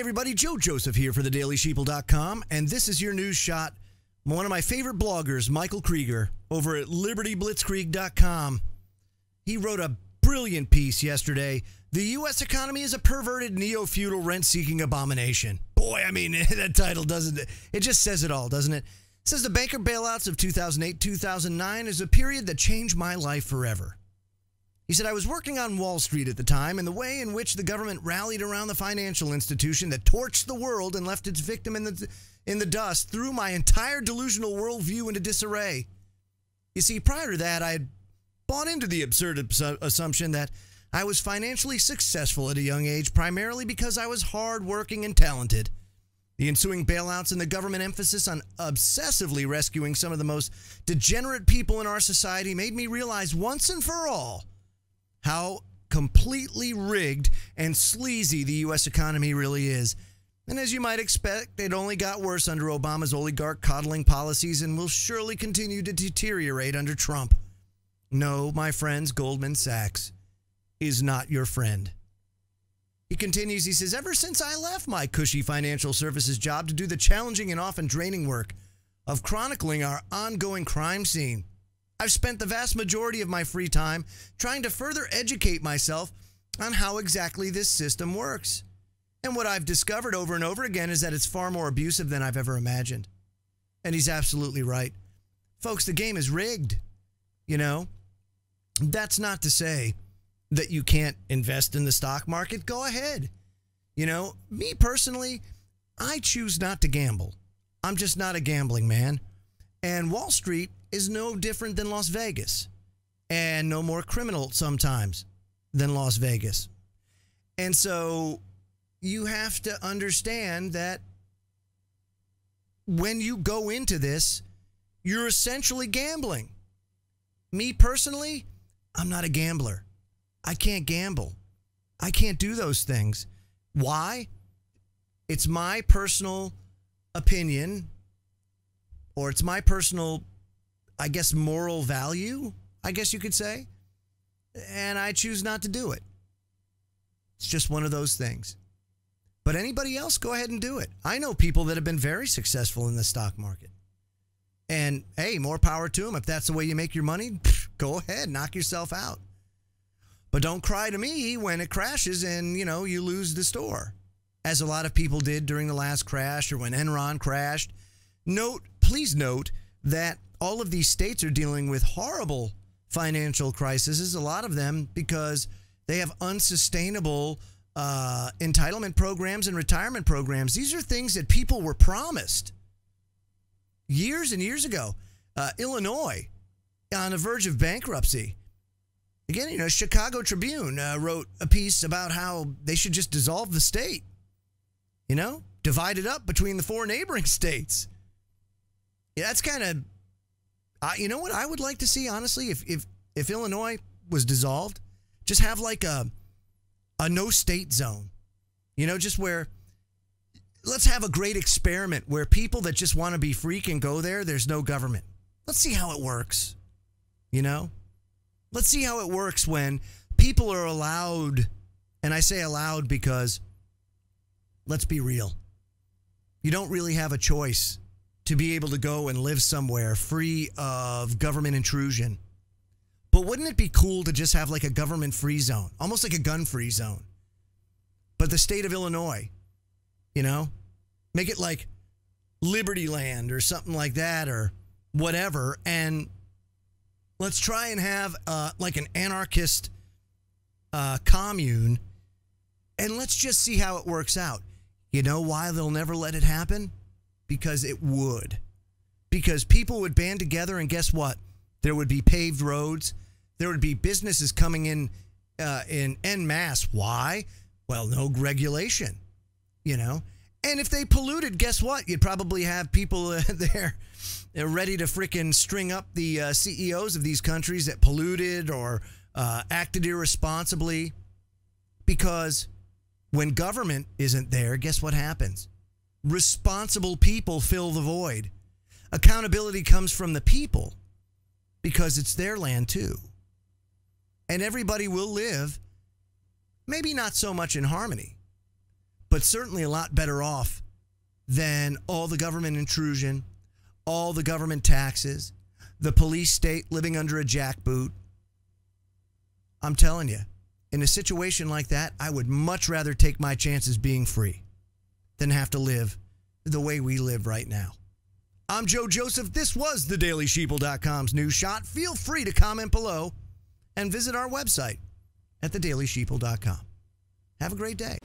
everybody, Joe Joseph here for the DailySheeple.com, and this is your news shot. One of my favorite bloggers, Michael Krieger, over at LibertyBlitzkrieg.com. He wrote a brilliant piece yesterday. The U.S. economy is a perverted neo-feudal rent-seeking abomination. Boy, I mean, that title doesn't, it just says it all, doesn't it? It says the banker bailouts of 2008-2009 is a period that changed my life forever. He said, I was working on Wall Street at the time, and the way in which the government rallied around the financial institution that torched the world and left its victim in the dust threw my entire delusional worldview into disarray. You see, prior to that, I had bought into the absurd assumption that I was financially successful at a young age, primarily because I was hardworking and talented. The ensuing bailouts and the government emphasis on obsessively rescuing some of the most degenerate people in our society made me realize once and for all how completely rigged and sleazy the U.S. economy really is. And as you might expect, it only got worse under Obama's oligarch coddling policies and will surely continue to deteriorate under Trump. No, my friends, Goldman Sachs is not your friend. He continues, he says, ever since I left my cushy financial services job to do the challenging and often draining work of chronicling our ongoing crime scene, I've spent the vast majority of my free time trying to further educate myself on how exactly this system works. And what I've discovered over and over again is that it's far more abusive than I've ever imagined. And he's absolutely right. Folks, the game is rigged. You know, that's not to say that you can't invest in the stock market. Go ahead. You know, me personally, I choose not to gamble. I'm just not a gambling man. And Wall Street is no different than Las Vegas, and no more criminal sometimes than Las Vegas. And so you have to understand that when you go into this, you're essentially gambling. Me personally, I'm not a gambler. I can't gamble. I can't do those things. Why? It's my personal opinion, or it's my personal, I guess, moral value, I guess you could say. And I choose not to do it. It's just one of those things. But anybody else, go ahead and do it. I know people that have been very successful in the stock market. And hey, more power to them. If that's the way you make your money, go ahead, knock yourself out. But don't cry to me when it crashes and, you know, you lose the store, as a lot of people did during the last crash or when Enron crashed. Please note that all of these states are dealing with horrible financial crises, a lot of them because they have unsustainable entitlement programs and retirement programs. These are things that people were promised years and years ago. Illinois, on the verge of bankruptcy. Again, you know, Chicago Tribune wrote a piece about how they should just dissolve the state, you know, divide it up between the four neighboring states. Yeah, that's kind of, you know what I would like to see, honestly, if Illinois was dissolved, just have like a no state zone, you know, just where, let's have a great experiment where people that just want to be free can go there. There's no government. Let's see how it works, you know. Let's see how it works when people are allowed, and I say allowed because, let's be real, you don't really have a choice to be able to go and live somewhere free of government intrusion. But wouldn't it be cool to just have like a government-free zone, almost like a gun-free zone? But the state of Illinois, you know, make it like Liberty Land or something like that or whatever, and let's try and have like an anarchist commune, and let's just see how it works out. You know why they'll never let it happen? Because it would. Because people would band together, and guess what? There would be paved roads. There would be businesses coming in en masse. Why? Well, no regulation, you know. And if they polluted, guess what? You'd probably have people there ready to frickin' string up the CEOs of these countries that polluted or acted irresponsibly. Because when government isn't there, guess what happens? Responsible people fill the void. Accountability comes from the people because it's their land too. And everybody will live, maybe not so much in harmony, but certainly a lot better off than all the government intrusion, all the government taxes, the police state living under a jackboot. I'm telling you, in a situation like that, I would much rather take my chances being free than have to live the way we live right now. I'm Joe Joseph. This was thedailysheeple.com's News Shot. Feel free to comment below and visit our website at thedailysheeple.com. Have a great day.